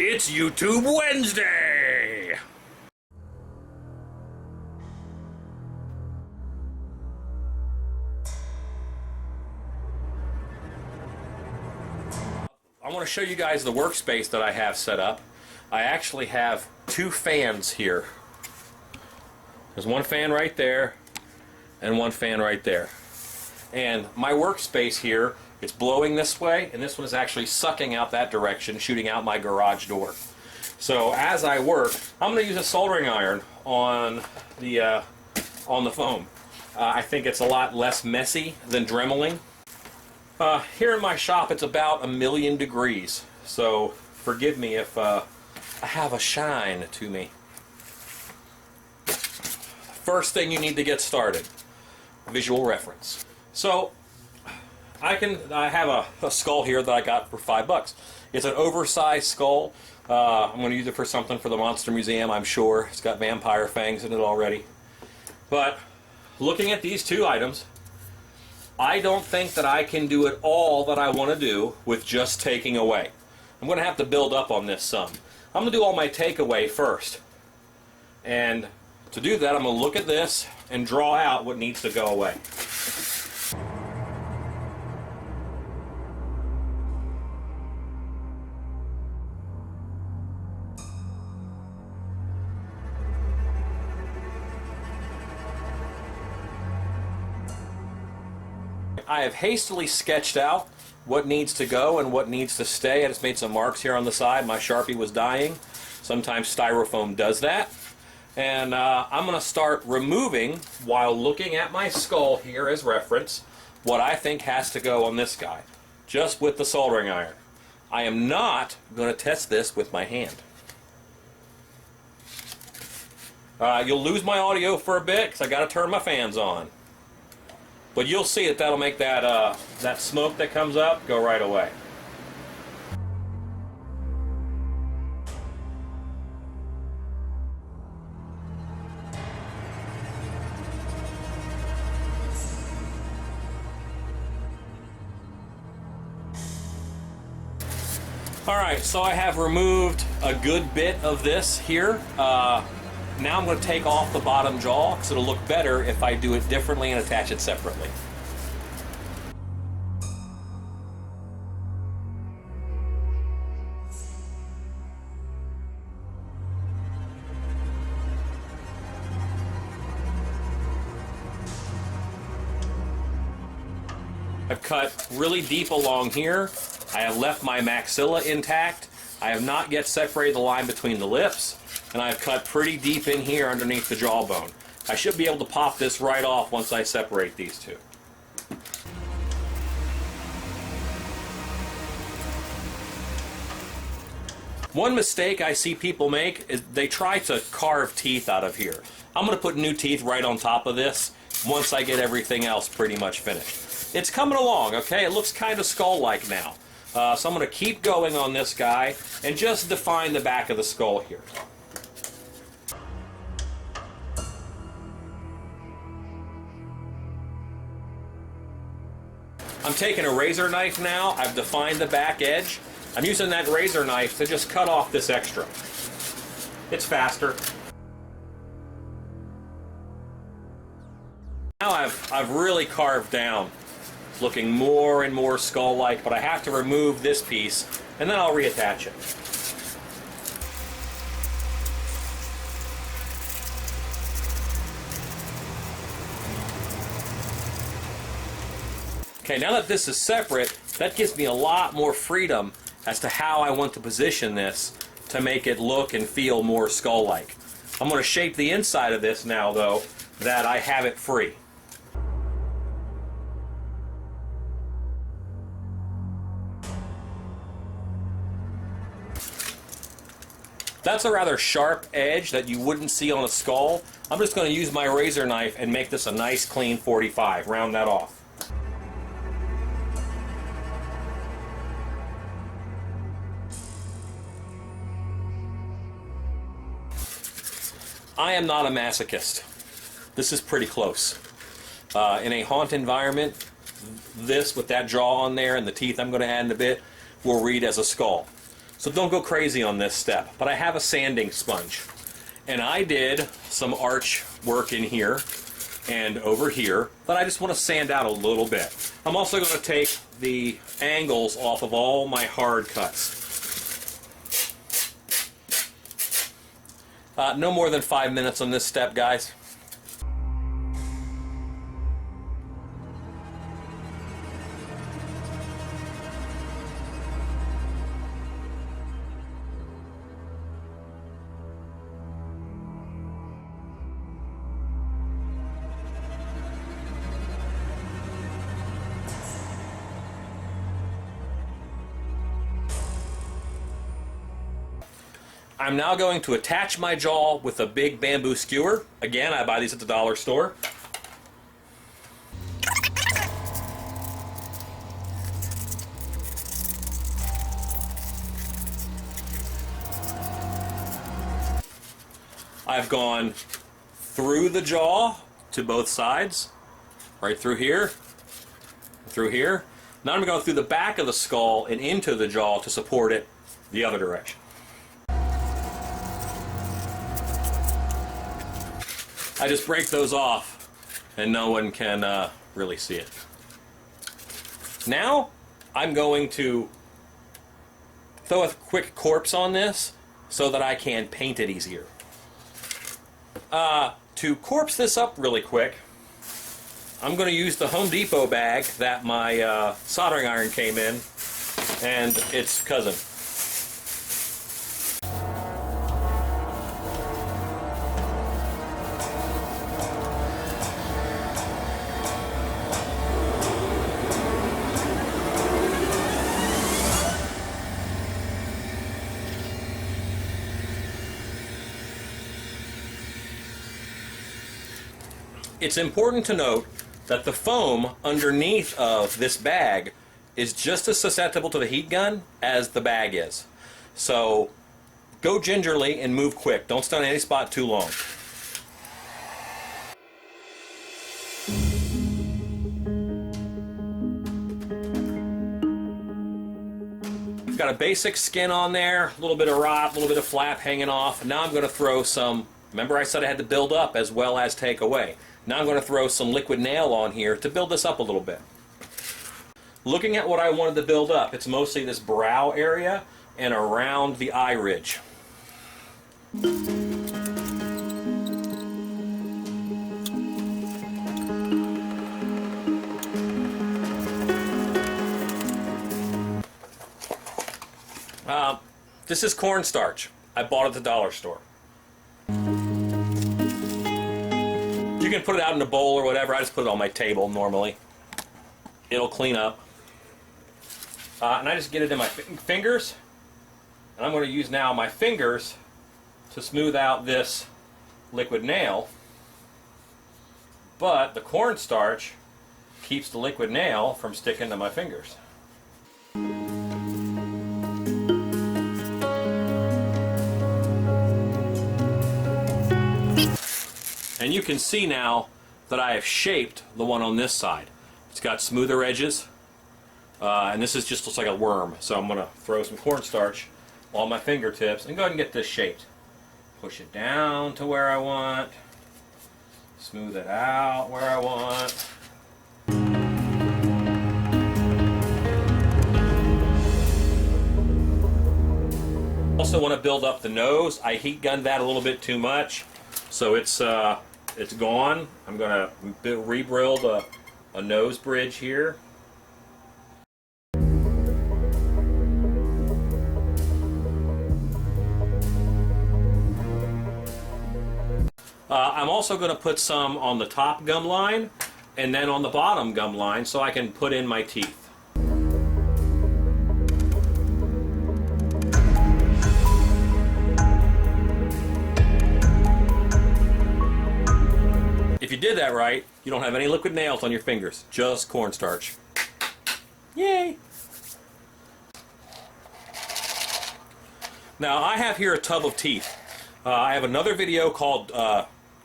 It's YouTube Wednesday! I want to show you guys the workspace that I have set up. I actually have two fans here. There's one fan right there and one fan right there. And my workspace here, it's blowing this way, and this one is actually sucking out that direction, shooting out my garage door. So as I work, I'm going to use a soldering iron on the foam. I think it's a lot less messy than dremeling. Here in my shop, it's about 1,000,000 degrees, so forgive me if I have a shine to me. First thing you need to get started, visual reference. So I have a skull here that I got for $5. It's an oversized skull. I'm going to use it for something for the Monster Museum, I'm sure. It's got vampire fangs in it already. But looking at these two items, I don't think that I can do it all that I want to do with just taking away. I'm going to have to build up on this some. I'm going to do all my takeaway first. And to do that, I'm going to look at this and draw out what needs to go away. I have hastily sketched out what needs to go and what needs to stay. I just made some marks here on the side. My Sharpie was dying. Sometimes styrofoam does that. And I'm going to start removing, while looking at my skull here as reference, what I think has to go on this guy, just with the soldering iron. I am not going to test this with my hand. You'll lose my audio for a bit because I got to turn my fans on. But you'll see that that'll make that smoke that comes up go right away. Alright, so I have removed a good bit of this here. Now I'm going to take off the bottom jaw because it'll look better if I do it differently and attach it separately. I've cut really deep along here. I have left my maxilla intact. I have not yet separated the line between the lips. And I've cut pretty deep in here underneath the jawbone. I should be able to pop this right off once I separate these two. One mistake I see people make is they try to carve teeth out of here. I'm going to put new teeth right on top of this once I get everything else pretty much finished. It's coming along, okay? It looks kind of skull-like now. So I'm going to keep going on this guy and just define the back of the skull here. I'm taking a razor knife now. I've defined the back edge. I'm using that razor knife to just cut off this extra. It's faster. Now I've really carved down, looking more and more skull-like, but I have to remove this piece, and then I'll reattach it. Okay, now that this is separate, that gives me a lot more freedom as to how I want to position this to make it look and feel more skull-like. I'm going to shape the inside of this now, though, that I have it free. That's a rather sharp edge that you wouldn't see on a skull. I'm just going to use my razor knife and make this a nice clean 45, round that off. I am not a masochist. This is pretty close. In a haunt environment, this with that jaw on there and the teeth I'm going to add in a bit will read as a skull. So don't go crazy on this step. But I have a sanding sponge. And I did some arch work in here and over here that I just want to sand out a little bit. I'm also going to take the angles off of all my hard cuts. No more than 5 minutes on this step, guys. I'm now going to attach my jaw with a big bamboo skewer. Again, I buy these at the dollar store. I've gone through the jaw to both sides, right through here, through here. Now I'm going to go through the back of the skull and into the jaw to support it the other direction. I just break those off and no one can really see it. Now I'm going to throw a quick corpse on this so that I can paint it easier. To corpse this up really quick, I'm going to use the Home Depot bag that my soldering iron came in and its cousin. It's important to note that the foam underneath of this bag is just as susceptible to the heat gun as the bag is. So go gingerly and move quick. Don't stay on any spot too long. Got a basic skin on there, a little bit of rot, a little bit of flap hanging off. Now I'm going to throw some, remember I said I had to build up as well as take away. Now I'm going to throw some liquid nail on here to build this up a little bit. Looking at what I wanted to build up, it's mostly this brow area and around the eye ridge. This is cornstarch. I bought it at the dollar store. You can put it out in a bowl or whatever. I just put it on my table normally. It'll clean up. And I just get it in my fingers. And I'm going to use now my fingers to smooth out this liquid nail. But the cornstarch keeps the liquid nail from sticking to my fingers. And you can see now that I have shaped the one on this side. It's got smoother edges, and this is just looks like a worm. So I'm going to throw some cornstarch on my fingertips and go ahead and get this shaped. Push it down to where I want, smooth it out where I want. Also want to build up the nose. I heat gunned that a little bit too much, so it's gone. I'm going to rebuild a nose bridge here. I'm also going to put some on the top gum line and then on the bottom gum line so I can put in my teeth. If you did that right, you don't have any liquid nails on your fingers, just cornstarch. Yay! Now I have here a tub of teeth. I have another video called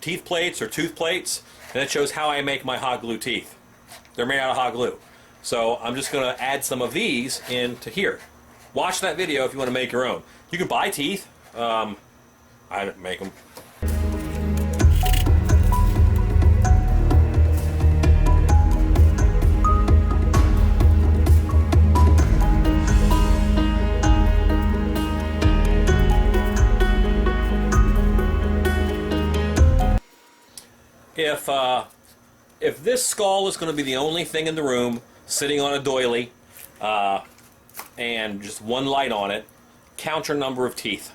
teeth plates or tooth plates, and it shows how I make my hot glue teeth. They're made out of hot glue. So I'm just going to add some of these into here. Watch that video if you want to make your own. You can buy teeth. I didn't make them. If this skull is going to be the only thing in the room, sitting on a doily, and just one light on it, count your number of teeth.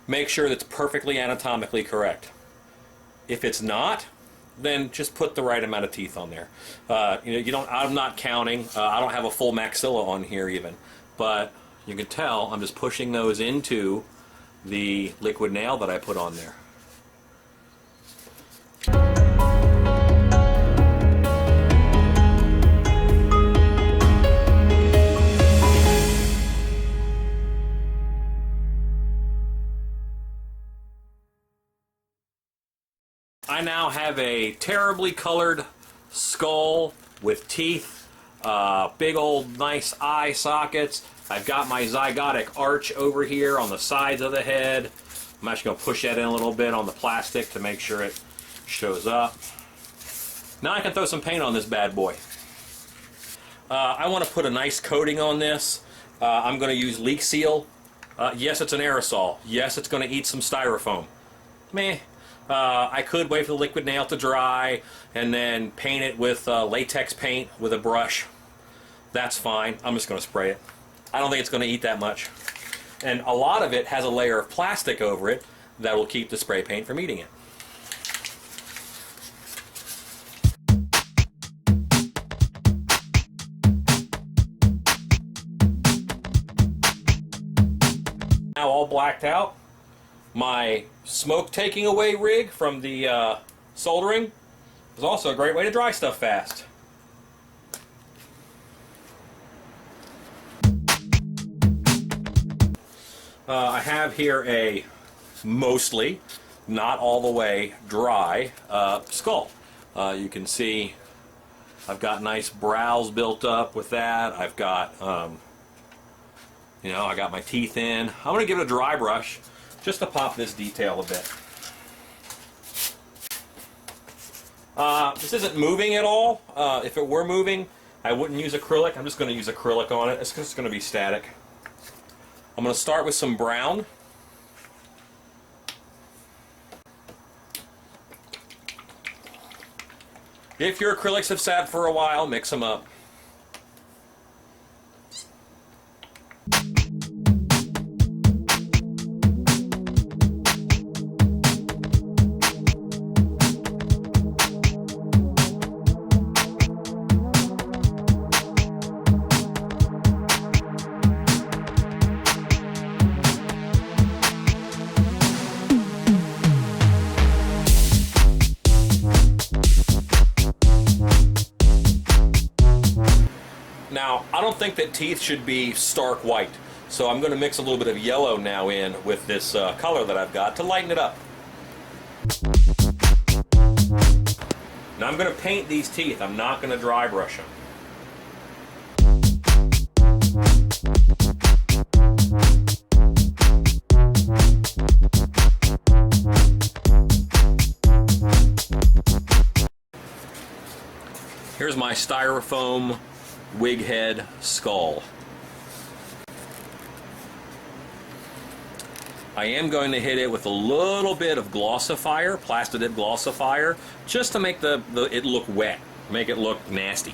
Make sure that's perfectly anatomically correct. If it's not, then just put the right amount of teeth on there. You don't. I'm not counting. I don't have a full maxilla on here even, but you can tell I'm just pushing those into the liquid nail that I put on there. I now have a terribly colored skull with teeth, big old nice eye sockets. I've got my zygotic arch over here on the sides of the head. I'm actually going to push that in a little bit on the plastic to make sure it shows up. Now I can throw some paint on this bad boy. I want to put a nice coating on this. I'm going to use leak seal. Yes, it's an aerosol. Yes, it's going to eat some styrofoam. Meh. I could wait for the liquid nail to dry and then paint it with latex paint with a brush. That's fine. I'm just going to spray it. I don't think it's going to eat that much. And a lot of it has a layer of plastic over it that will keep the spray paint from eating it. Now all blacked out. My smoke taking away rig from the soldering is also a great way to dry stuff fast. I have here a mostly, not all the way dry skull. You can see I've got nice brows built up with that. I've got, I got my teeth in. I'm going to give it a dry brush just to pop this detail a bit. This isn't moving at all. If it were moving, I wouldn't use acrylic. I'm just going to use acrylic on it. It's just going to be static. I'm going to start with some brown. If your acrylics have sat for a while, mix them up. Now, I don't think that teeth should be stark white, so I'm going to mix a little bit of yellow now in with this color that I've got to lighten it up. Now I'm going to paint these teeth. I'm not going to dry brush them. Here's my styrofoam wig head skull. I am going to hit it with a little bit of glossifier, Plastidip glossifier, just to make it look wet, make it look nasty.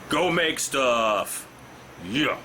Go make stuff. Yeah.